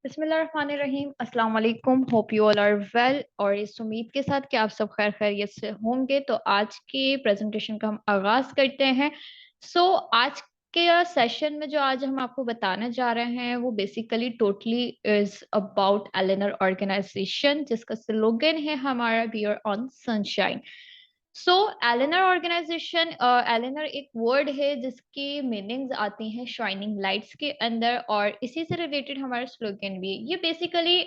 बिस्मिल्लाहिर्रहमानिर्रहीम, अस्सलाम वालेकुम। Hope you all are well. और इस उम्मीद के साथ कि आप सब खैर खैरियत से होंगे, तो आज के प्रेजेंटेशन का हम आगाज करते हैं। आज के सेशन में जो आज हम आपको बताने जा रहे हैं वो basically totally is about Elinor organization, जिसका स्लोगन है हमारा bear on sunshine. Elinor organization, Elinor एक वर्ड है जिसकी मीनिंग्स आती हैं शाइनिंग लाइट्स के अंदर, और इसी से रिलेटेड हमारा स्लोगन भी है। ये बेसिकली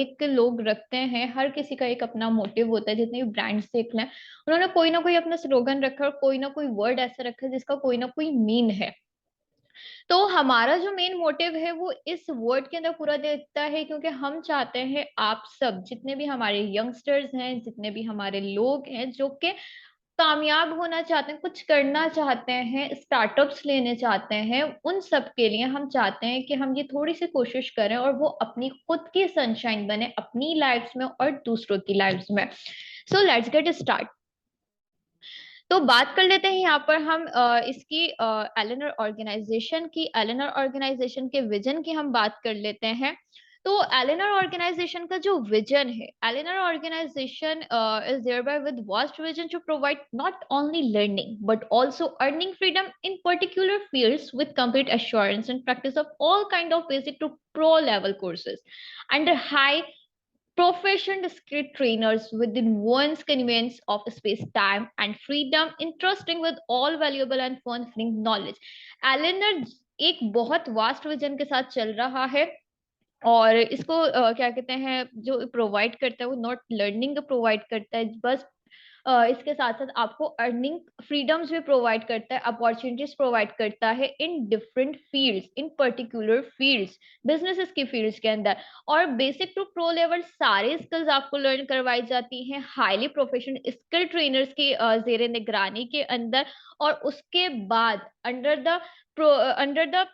एक लोग रखते हैं, हर किसी का एक अपना मोटिव होता है। जितने भी ब्रांड्स देख लें, उन्होंने कोई ना कोई अपना स्लोगन रखा है और कोई ना कोई वर्ड ऐसा रखा है जिसका कोई ना कोई मीन है। तो हमारा जो मेन मोटिव है वो इस वर्ड के अंदर पूरा दिखता है, क्योंकि हम चाहते हैं आप सब जितने भी हमारे यंगस्टर्स हैं, जितने भी हमारे लोग हैं जो कि कामयाब होना चाहते हैं, कुछ करना चाहते हैं, स्टार्टअप्स लेने चाहते हैं, उन सब के लिए हम चाहते हैं कि हम ये थोड़ी सी कोशिश करें और वो अपनी खुद की सनशाइन बने अपनी लाइफ्स में और दूसरों की लाइफ्स में। Let's get start. तो बात कर लेते हैं यहाँ पर हम इसकी एलिनर ऑर्गेनाइजेशन की। एलिनर ऑर्गेनाइजेशन के विजन की हम बात कर लेते हैं। तो एलिनर ऑर्गेनाइजेशन का जो विजन है, Elinor organization is thereby with vast vision to provide not only learning but also earning freedom in particular fields with complete assurance and practice of all kind of basic to pro level courses under high proficient skilled trainers within one's convenience of space, time, and freedom, entrusting with all valuable and fun-filling knowledge. एलेनर एक बहुत vast vision के साथ चल रहा है, और इसको क्या कहते हैं, जो प्रोवाइड करता है वो नॉट लर्निंग प्रोवाइड करता है बस, इसके साथ साथ आपको अर्निंग फ्रीडम्स भी प्रोवाइड करता है, अपॉर्चुनिटीज प्रोवाइड करता है in different fields, in particular fields, businesses की फील्ड्स के अंदर। और बेसिक टू प्रो लेवल सारे स्किल्स आपको लर्न करवाई जाती हैं हाईली प्रोफेशनल स्किल ट्रेनर्स की जेर निगरानी के अंदर। और उसके बाद under the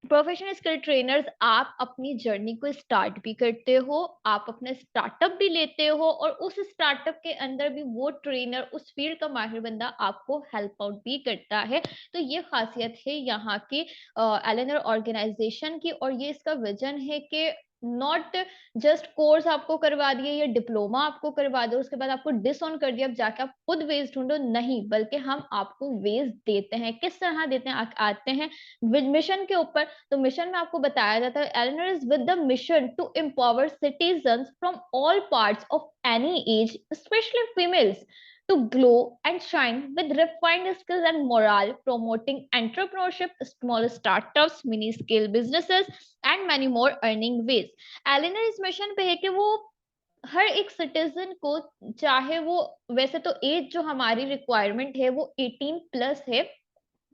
professional skill trainers आप अपनी जर्नी को स्टार्ट भी करते हो, आप अपना स्टार्टअप भी लेते हो, और उस स्टार्टअप के अंदर भी वो ट्रेनर, उस फील्ड का माहिर बंदा आपको हेल्प आउट भी करता है। तो ये खासियत है यहाँ की एलेनर ऑर्गेनाइजेशन की, और ये इसका विजन है कि नॉट जस्ट कोर्स आपको करवा दिए या डिप्लोमा आपको करवा दो, उसके बाद आपको डिसऑन कर दिया, अब जाके आप खुद वेज ढूंढो, नहीं, बल्कि हम आपको वेज देते हैं। किस तरह देते हैं, आते हैं मिशन के ऊपर। तो मिशन में आपको बताया जाता है Elinor is with the mission to empower citizens from all parts of any age, specially females, to glow and shine with refined skills and morale, promoting entrepreneurship, small startups, mini scale businesses, and many more earning ways. Eleanor इस mission पे है कि वो हर एक citizen को, चाहे वो, वैसे तो एज जो हमारी रिक्वायरमेंट है वो 18 प्लस है,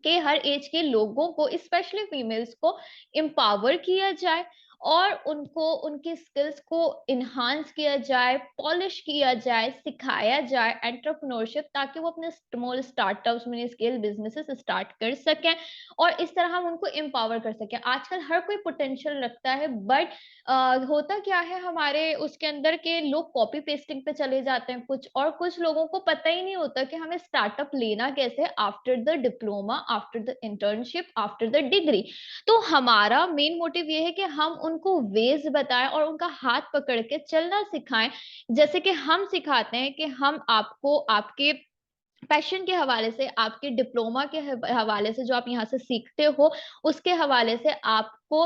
कि हर एज के लोगों को, स्पेशली फीमेल्स को एम्पावर किया जाए और उनको उनकी स्किल्स को इन्हांस किया जाए, पॉलिश किया जाए, सिखाया जाए एंटरप्रेन्योरशिप, ताकि वो अपने small startups, mini scale businesses start कर सकें और इस तरह हम उनको एम्पावर कर सकें। आजकल हर कोई पोटेंशियल रखता है, बट होता क्या है हमारे उसके अंदर के लोग कॉपी पेस्टिंग पे चले जाते हैं कुछ, और कुछ लोगों को पता ही नहीं होता कि हमें स्टार्टअप लेना कैसे after the diploma, after the internship, after the degree. तो हमारा मेन मोटिव ये है कि हम उनको वेज बताएं और उनका हाथ पकड़ के चलना सिखाएं, जैसे कि हम सिखाते हैं कि हम आपको आपके पैशन के हवाले से, आपके डिप्लोमा के हवाले से, जो आप यहाँ से सीखते हो उसके हवाले से आपको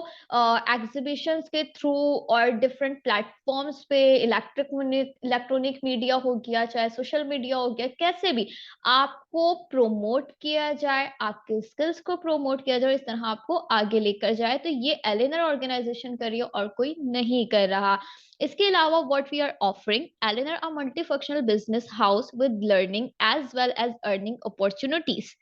एग्जीबिशंस के थ्रू और डिफरेंट प्लेटफॉर्म्स पे, इलेक्ट्रॉनिक मीडिया हो गया, चाहे सोशल मीडिया हो गया, कैसे भी आपको प्रोमोट किया जाए, आपके स्किल्स को प्रोमोट किया जाए, इस तरह आपको आगे लेकर जाए। तो ये एलिनर ऑर्गेनाइजेशन कर रही है और कोई नहीं कर रहा। इसके अलावा what we are offering, Elinor a multifunctional business house with learning as well as earning opportunities.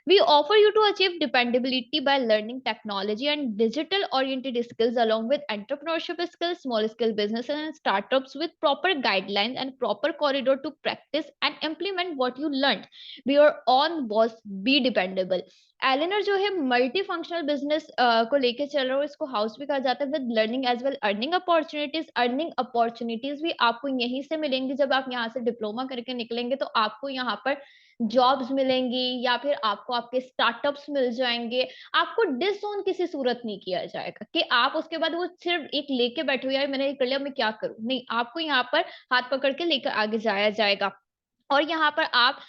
We offer you to achieve dependability by learning technology and digital oriented skills along with entrepreneurship skills, small scale businesses and startups with proper guidelines and proper corridor to practice and implement what you learned. Be your own boss, be dependable. Eleanor जो है multi functional business को लेके चल रहा है, इसको house भी कहा जाता है, with learning as well earning opportunities. Earning opportunities भी आपको यहीं से मिलेंगी, जब आप यहाँ से डिप्लोमा करके निकलेंगे तो आपको यहाँ पर जॉब्स मिलेंगी या फिर आपको आपके स्टार्टअप्स मिल जाएंगे। आपको डिसओन किसी सूरत नहीं किया जाएगा कि आप उसके बाद वो सिर्फ एक लेके बैठे हो, यार मैंने ये कर लिया मैं क्या करूं, नहीं, आपको यहाँ पर हाथ पकड़ के लेकर आगे जाया जाएगा। और यहाँ पर आप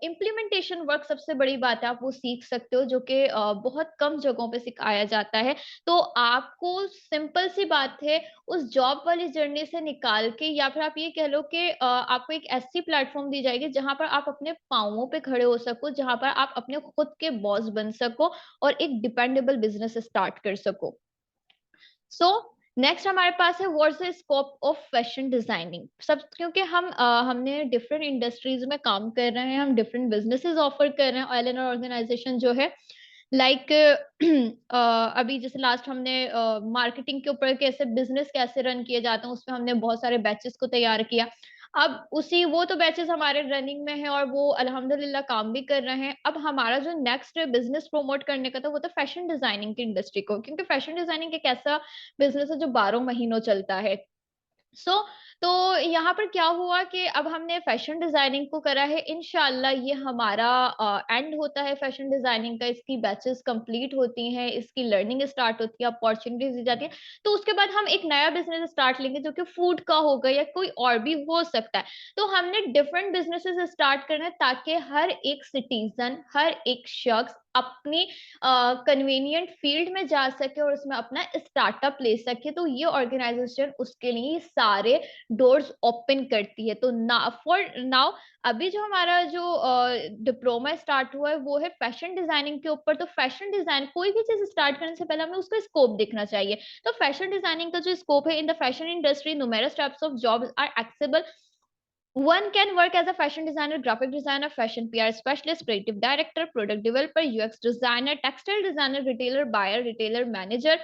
इम्प्लीमेंटेशन वर्क, सबसे बड़ी बात है, आप वो सीख सकते हो जो कि बहुत कम जगहों पे सिखाया जाता है। तो आपको सिंपल सी बात है, उस जॉब वाली जर्नी से निकाल के, या फिर आप ये कह लो कि आपको एक ऐसी प्लेटफॉर्म दी जाएगी जहां पर आप अपने पांवों पे खड़े हो सको, जहां पर आप अपने खुद के बॉस बन सको और एक डिपेंडेबल बिजनेस स्टार्ट कर सको। सो नेक्स्ट हमारे पास है what's the scope of fashion designing. सब क्योंकि हमने डिफरेंट इंडस्ट्रीज में काम कर रहे हैं, हम डिफरेंट बिजनेसेस ऑफर कर रहे हैं। ऑयल एंड ऑर्गेनाइजेशन जो है, लाइक अभी जैसे लास्ट हमने मार्केटिंग के ऊपर कैसे बिजनेस कैसे रन किए जाते हैं, उसमें हमने बहुत सारे बैचेस को तैयार किया। अब उसी वो तो बैचेस हमारे रनिंग में है और वो अल्हम्दुलिल्लाह काम भी कर रहे हैं। अब हमारा जो नेक्स्ट बिजनेस प्रमोट करने का था वो तो फैशन डिजाइनिंग की इंडस्ट्री को, क्योंकि फैशन डिजाइनिंग एक ऐसा बिजनेस है जो 12 महीनों चलता है। तो यहाँ पर क्या हुआ कि अब हमने फैशन डिजाइनिंग को करा है, इंशाल्लाह ये हमारा एंड होता है फैशन डिजाइनिंग का, इसकी बैचेस कंप्लीट होती हैं, इसकी लर्निंग स्टार्ट होती है, अपॉर्चुनिटीज दी जाती है। तो उसके बाद हम एक नया बिजनेस स्टार्ट लेंगे जो कि फूड का होगा या कोई और भी हो सकता है। तो हमने डिफरेंट बिजनेसेस स्टार्ट करना है ताकि हर एक सिटीजन, हर एक शख्स अपनी कन्वीनियंट फील्ड में जा सके और उसमें अपना स्टार्टअप ले सके। तो ये ऑर्गेनाइजेशन उसके लिए सारे डोर्स ओपन करती है। तो ना फॉर नाउ, अभी जो हमारा जो डिप्लोमा स्टार्ट हुआ है वो है फैशन डिजाइनिंग के ऊपर। तो फैशन डिजाइन, कोई भी चीज स्टार्ट करने से पहले हमें उसका स्कोप देखना चाहिए। तो फैशन डिजाइनिंग का जो स्कोप है, in the fashion industry numerous types of jobs are accessible. One can work as a fashion designer, graphic designer, fashion PR specialist, creative director, product developer, UX designer, textile designer, retailer buyer, retailer manager,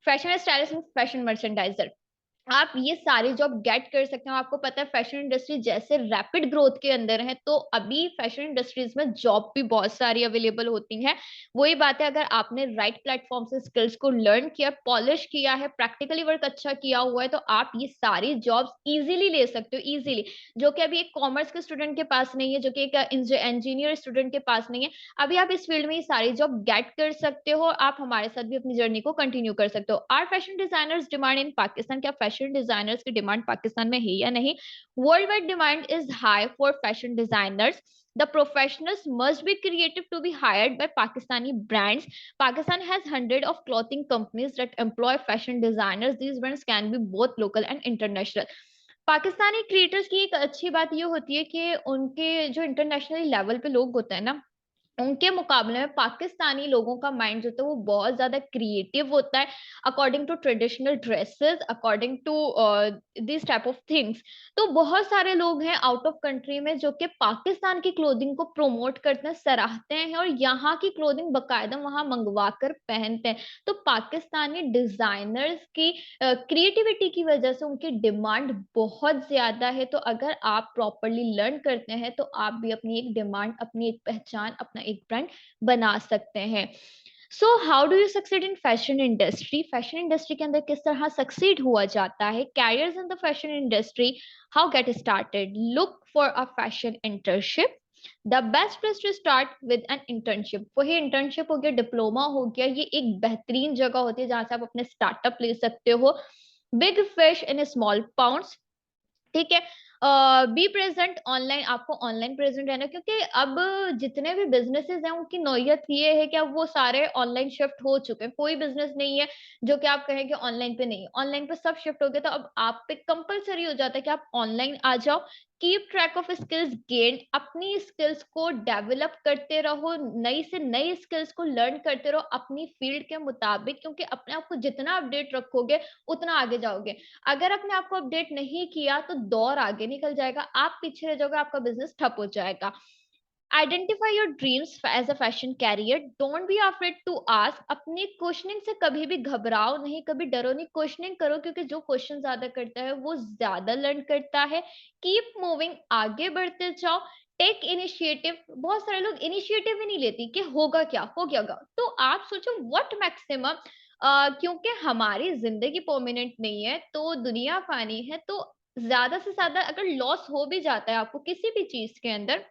fashion stylist and fashion merchandiser। आप ये सारे job gate कर सकते हो। आपको पता है fashion industry जैसे रैपिड ग्रोथ के अंदर है, तो अभी फैशन इंडस्ट्रीज में जॉब भी बहुत सारी अवेलेबल होती हैं। वही बात है, अगर आपने राइट प्लेटफॉर्म से स्किल्स को लर्न किया, पॉलिश किया है, प्रैक्टिकली वर्क अच्छा किया हुआ है, तो आप ये सारी जॉब्स इजीली ले सकते हो, इजीली। जो कि अभी एक कॉमर्स के स्टूडेंट के पास नहीं है, जो कि एक इंजीनियर स्टूडेंट के पास नहीं है। अभी आप इस फील्ड में ये सारी जॉब गेट कर सकते हो। आप हमारे साथ भी अपनी जर्नी को कंटिन्यू कर सकते हो। Are fashion designers demand in Pakistan, क्या फैशन डिजाइनर्स की डिमांड पाकिस्तान में है या नहीं? World wide demand is high for fashion designers. The professionals must be creative to be hired by Pakistani brands. Pakistan has hundred of clothing companies that employ fashion designers. These brands can be both local and international. Pakistani creators की एक अच्छी बात ये होती है कि उनके जो इंटरनेशनल लेवल पे लोग होते हैं ना, उनके मुकाबले में पाकिस्तानी लोगों का माइंड जो होता है वो बहुत ज्यादा क्रिएटिव होता है, according to traditional dresses, according to this type of things. तो बहुत सारे लोग हैं आउट ऑफ कंट्री में जो कि पाकिस्तान की क्लोथिंग को प्रमोट करते हैं, सराहते हैं और यहाँ की क्लोथिंग बकायदा वहां मंगवा कर पहनते हैं। तो पाकिस्तानी डिजाइनर्स की क्रिएटिविटी की वजह से उनकी डिमांड बहुत ज्यादा है। तो अगर आप प्रॉपरली लर्न करते हैं तो आप भी अपनी एक डिमांड, अपनी एक पहचान, अपना एक ब्रांड बना सकते हैं। So how do you succeed in fashion industry? Fashion industry के अंदर किस तरह सक्सीड हुआ जाता है? Careers in the fashion industry, how get started? Look for a fashion internship. The best place to start with an internship. वही internship हो गया, डिप्लोमा हो गया, ये एक बेहतरीन जगह होती है जहां से आप अपने स्टार्टअप ले सकते हो। Big fish in small pounds, ठीक है। बी प्रेजेंट ऑनलाइन, आपको ऑनलाइन प्रेजेंट रहना, क्योंकि अब जितने भी बिजनेसेस हैं उनकी नौयत ये है कि अब वो सारे ऑनलाइन शिफ्ट हो चुके हैं। कोई बिजनेस नहीं है जो कि आप कहें कि ऑनलाइन पे नहीं है, ऑनलाइन पे सब शिफ्ट हो गया। तो अब आप पे कंपलसरी हो जाता है कि आप ऑनलाइन आ जाओ। Keep track of skills gain, अपनी स्किल्स को डेवलप करते रहो, नई से नई स्किल्स को लर्न करते रहो अपनी फील्ड के मुताबिक, क्योंकि अपने आप को जितना अपडेट रखोगे उतना आगे जाओगे। अगर अपने आप को अपडेट नहीं किया तो दौर आगे निकल जाएगा, आप पीछे रह जाओगे, आपका बिजनेस ठप हो जाएगा। Identify your dreams as a fashion career, don't be afraid to ask. अपनी क्वेश्चनिंग से कभी भी घबराओ नहीं, कभी डरो नहीं, क्वेश्चनिंग करो, क्योंकि जो क्वेश्चन ज्यादा करता है वो ज्यादा लर्न करता है। कीप मूविंग, आगे बढ़ते जाओ। टेक इनिशिएटिव, बहुत सारे लोग इनिशिएटिव ही नहीं लेती कि होगा क्या, हो गया होगा। तो आप सोचो व्हाट मैक्सिमम, क्योंकि हमारी जिंदगी परमानेंट नहीं है, तो दुनिया फानी है। तो ज्यादा से ज्यादा अगर लॉस हो भी जाता है आपको किसी भी चीज के अंदर,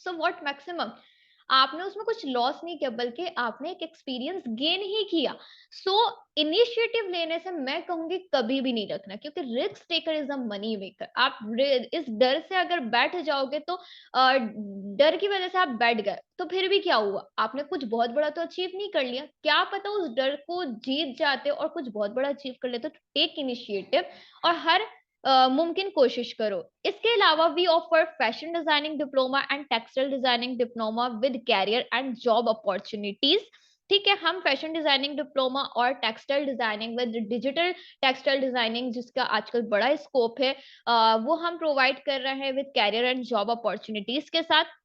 सो व्हाट मैक्सिमम, आपने उसमें कुछ लॉस नहीं किया बल्कि आपने एक एक्सपीरियंस गेन ही किया। सो इनिशिएटिव लेने से मैं कहूंगी कभी भी नहीं रखना, क्योंकि risk taker is a money maker. आप इस डर से अगर बैठ जाओगे तो डर की वजह से आप बैठ गए तो फिर भी क्या हुआ, आपने कुछ बहुत बड़ा तो अचीव नहीं कर लिया। क्या पता उस डर को जीत जाते और कुछ बहुत बड़ा अचीव कर लेते। तो टेक इनिशिएटिव और हर मुमकिन कोशिश करो। इसके अलावा we offer fashion designing diploma and textile designing diploma with career and job opportunities. ठीक है, हम फैशन डिजाइनिंग डिप्लोमा और textile designing with digital textile designing, जिसका आजकल बड़ा स्कोप है, वो हम प्रोवाइड कर रहे हैं with career and job opportunities के साथ।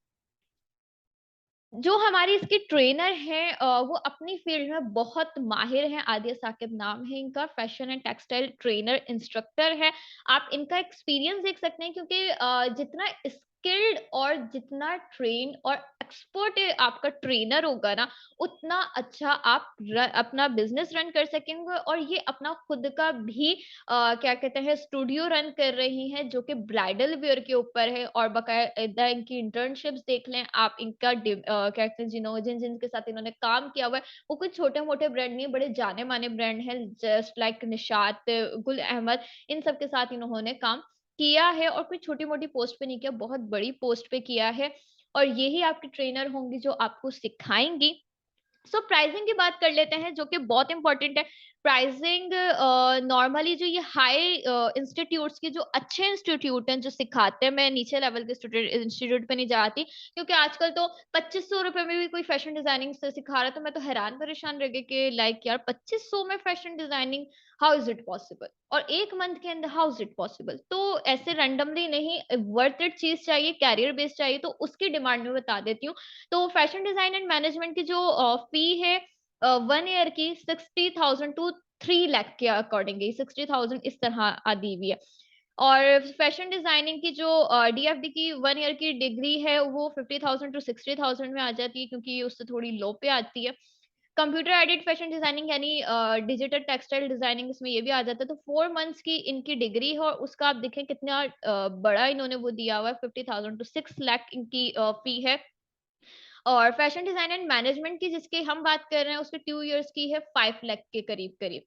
जो हमारी इसकी ट्रेनर हैं वो अपनी फील्ड में बहुत माहिर हैं। आदिया साकिब नाम है इनका, fashion and textile trainer instructor है। आप इनका एक्सपीरियंस देख सकते हैं, क्योंकि जितना स्किल्ड और जितना ट्रेन और एक्सपर्ट आपका ट्रेनर होगा ना, उतना अच्छा आप अपना बिजनेस रन कर सकेंगे। और ये अपना खुद का भी क्या कहते हैं स्टूडियो रन कर रही हैं, जो कि ब्राइडल वेयर के ऊपर है। और बकायदा इनकी इंटर्नशिप्स देख लें आप, इनका क्या कहते हैं जिन जिनके साथ इन्होंने काम किया हुआ है वो कुछ छोटे मोटे ब्रांड नहीं, बड़े जाने माने ब्रांड हैं, जस्ट लाइक निशात, गुल अहमद, इन सब के साथ इन्होंने काम किया है। और कोई छोटी मोटी पोस्ट पे नहीं किया, बहुत बड़ी पोस्ट पे किया है। और यही आपकी ट्रेनर होंगी जो आपको सिखाएंगी। सो प्राइसिंग की बात कर लेते हैं, जो कि बहुत इंपॉर्टेंट है। प्राइसिंग नॉर्मली जो ये हाई इंस्टीट्यूट्स की, जो अच्छे इंस्टीट्यूट हैं जो सिखाते हैं, मैं नीचे लेवल के इंस्टीट्यूट पे नहीं जाती, क्योंकि आजकल तो 2500 रुपए में भी कोई फैशन डिजाइनिंग से सिखा रहा है। तो मैं तो हैरान परेशान रह गई कि लाइक यार 2500 में fashion designing, how is it possible, और एक मंथ के अंदर हाउ इज इट पॉसिबल। तो ऐसे रैंडमली नहीं, वर्थ इट चीज चाहिए, कैरियर बेस्ड चाहिए, तो उसकी डिमांड में बता देती हूँ। तो फैशन डिजाइन एंड मैनेजमेंट की जो फी है 1 ईयर की 60,000 टू 3 लाख के अकॉर्डिंगली, 60,000 इस तरह आदि हुई है। और फैशन डिजाइनिंग की जो डीएफडी की 1 ईयर की डिग्री है वो 50,000 टू 60,000 में आ जाती है, क्योंकि ये उससे थोड़ी लो पे आती है। कंप्यूटर एडेड फैशन डिजाइनिंग यानी डिजिटल टेक्सटाइल डिजाइनिंग, इसमें ये भी आ जाता है। तो 4 मंथ्स की इनकी डिग्री है, और उसका आप देखें कितना बड़ा इन्होंने वो दिया हुआ है, 50,000 टू 6 लाख इनकी फी है। और फैशन डिजाइन एंड मैनेजमेंट की जिसकी हम बात कर रहे हैं, उसके 2 इयर्स की है 5 लाख के करीब करीब।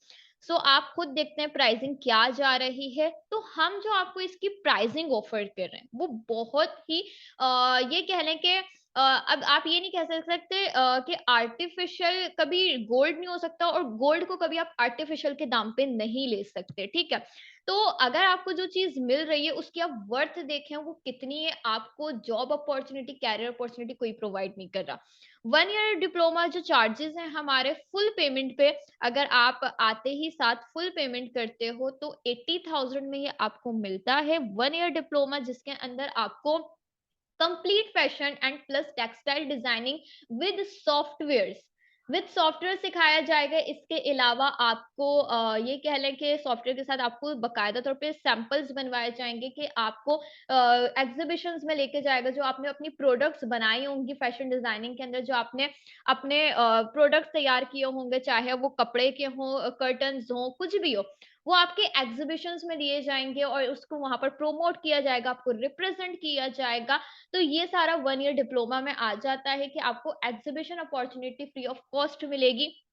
सो आप खुद देखते हैं प्राइसिंग क्या जा रही है। तो हम जो आपको इसकी प्राइसिंग ऑफर कर रहे हैं वो बहुत ही ये कह लें कि अब आप ये नहीं कह सकते कि आर्टिफिशियल कभी गोल्ड नहीं हो सकता, और गोल्ड को कभी आप आर्टिफिशियल के दाम पे नहीं ले सकते। ठीक है, तो अगर आपको जो चीज मिल रही है उसकी आप वर्थ देखें वो कितनी है, आपको जॉब अपॉर्चुनिटी, कैरियर अपॉर्चुनिटी कोई प्रोवाइड नहीं कर रहा। 1 ईयर डिप्लोमा जो चार्जेस हैं हमारे फुल पेमेंट पे, अगर आप आते ही साथ फुल पेमेंट करते हो तो 80,000 में ये आपको मिलता है 1 ईयर डिप्लोमा, जिसके अंदर आपको complete fashion and plus textile designing with software सिखाया जाएगा। इसके अलावा आपको ये कह लें कि सॉफ्टवेयर के साथ आपको बकायदा तौर पे सैंपल्स बनवाए जाएंगे, कि आपको एग्जीबिशंस में लेके जाएगा, जो आपने अपनी प्रोडक्ट्स बनाई होंगी फैशन डिजाइनिंग के अंदर, जो आपने अपने प्रोडक्ट्स तैयार किए होंगे, चाहे वो कपड़े के हों, कर्टन्स हों, कुछ भी हो, वो आपके एग्जीबिशंस में लिए जाएंगे और उसको वहां पर प्रोमोट किया जाएगा, आपको रिप्रेजेंट किया जाएगा। तो ये सारा 1 ईयर डिप्लोमा में आ जाता है कि आपको exhibition opportunity free of cost मिलेगी।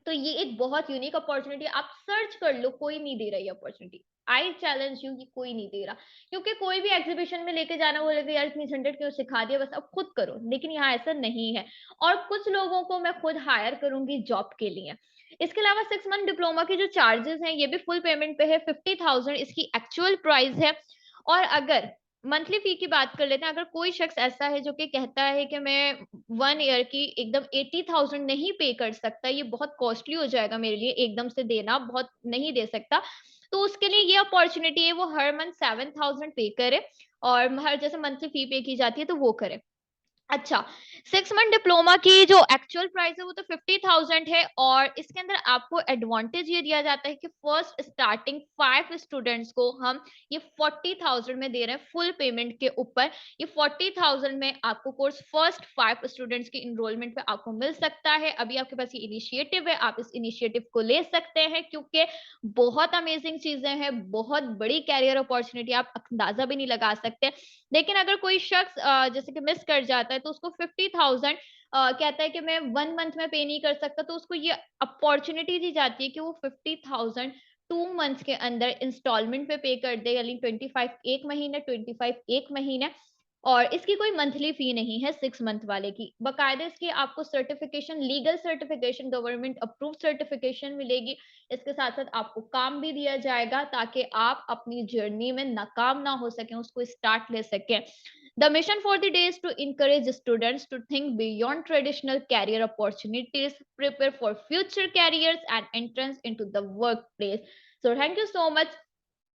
तो ये एक बहुत यूनिक अपॉर्चुनिटी, आप सर्च कर लो, कोई नहीं दे रही अपॉर्चुनिटी। आई चैलेंज यू कि कोई नहीं दे रहा, क्योंकि कोई भी एग्जीबिशन में लेके जाना बोलेगा यार इतनी झंझट क्यों, सिखा दिया बस अब खुद करो, लेकिन यहाँ ऐसा नहीं है। और कुछ लोगों को मैं खुद हायर करूंगी जॉब के लिए। इसके अलावा 6 मंथ डिप्लोमा के जो चार्जेस हैं ये भी फुल पेमेंट पे है, 50,000 इसकी एक्चुअल प्राइस है। और अगर मंथली फी की बात कर लेते हैं, अगर कोई शख्स ऐसा है जो कि कहता है कि मैं 1 ईयर की एकदम 80,000 नहीं पे कर सकता, ये बहुत कॉस्टली हो जाएगा मेरे लिए, एकदम से देना बहुत नहीं दे सकता, तो उसके लिए ये अपॉर्चुनिटी है वो हर मंथ 7,000 पे करे, और हर जैसे मंथली फी पे की जाती है तो वो करे। अच्छा, 6 मंथ डिप्लोमा की जो एक्चुअल प्राइस है वो तो 50,000 है, और इसके अंदर आपको एडवांटेज ये दिया जाता है कि फर्स्ट स्टार्टिंग 5 स्टूडेंट्स को हम ये 40,000 में दे रहे हैं फुल पेमेंट के ऊपर। ये 40,000 में आपको कोर्स फर्स्ट 5 स्टूडेंट्स की इनरोलमेंट पे आपको मिल सकता है। अभी आपके पास ये इनिशिएटिव है, आप इस इनिशिएटिव को ले सकते हैं, क्योंकि बहुत अमेजिंग चीजें हैं, बहुत बड़ी कैरियर अपॉर्चुनिटी, आप अंदाजा भी नहीं लगा सकते। लेकिन अगर कोई शख्स जैसे कि मिस कर जाता है तो उसको 50,000 कहता है कि मैं 1 मंथ में पे नहीं कर सकता, तो उसको ये अपॉर्च्युनिटी दी जाती है कि वो 50,000 2 मंथ्स के अंदर इंस्टॉलमेंट पे कर दे, यानी 25 1 महीने, 25 1 महीने। और इसकी कोई मंथली फी नहीं है 6 मंथ वाले की। बाकायदा इसकी आपको certification, legal certification, government approved certification मिलेगी। इसके साथ-साथ आपको काम भी दिया जाएगा ताकि आप अपनी जर्नी में नाकाम ना हो सकें, उसको स्टार्ट ले सकें। The mission for the day is to encourage students to think beyond traditional career opportunities, prepare for future careers and entrance into the workplace. So thank you so much.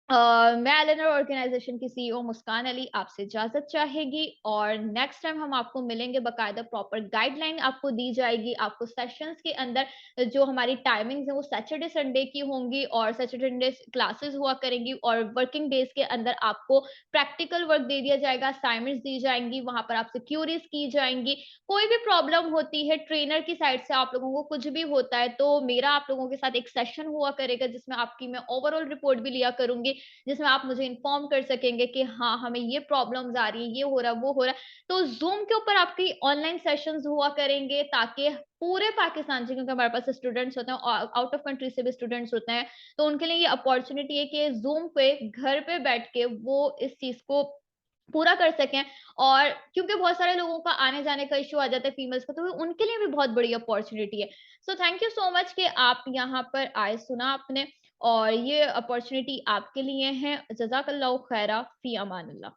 मैं एलेनर organisation की CEO मुस्कान अली आपसे इजाजत चाहेगी, और next time हम आपको मिलेंगे, बकायदा प्रॉपर गाइडलाइन आपको दी जाएगी। आपको सेशंस के अंदर जो हमारी टाइमिंग्स है वो सैटरडे संडे की होंगी, और सैटरडे संडे क्लासेस हुआ करेंगी, और वर्किंग डेज के अंदर आपको प्रैक्टिकल वर्क दे दिया जाएगा, असाइनमेंट्स दी जाएंगी, वहां पर आपसे क्यूरीज की जाएंगी। कोई भी प्रॉब्लम होती है ट्रेनर की साइड से, आप लोगों को कुछ भी होता है, तो मेरा आप लोगों के साथ एक सेशन हुआ करेगा जिसमें आपकी मैं ओवरऑल रिपोर्ट भी लिया करूंगी, जिसमें आप मुझे इन्फॉर्म कर सकेंगे कि हाँ, हमें ये प्रॉब्लम्स आ रही है, ये हो रहा है, वो हो रहा है। तो ज़ूम के ऊपर आपकी ऑनलाइन सेशंस हुआ करेंगे ताकि पूरे पाकिस्तान से, क्योंकि हमारे पास स्टूडेंट्स होते हैं, आउट ऑफ कंट्री से भी स्टूडेंट्स होते हैं, तो उनके लिए ये अपॉर्च्युनिटी है कि ज़ूम पे घर पे बैठ के वो इस चीज़ को पूरा कर सकें। और क्योंकि बहुत सारे लोगों का आने-जाने का इश्यू आ जाता है फीमेल्स का, तो उनके लिए भी बहुत बड़ी अपॉर्च्युनिटी है। So thank you so much कि आप यहाँ पर आए, सुना आपने, और ये अपॉर्च्युनिटी आपके लिए है। जज़ाकल्लाहु खैरा, फ़ी अमानिल्लाह।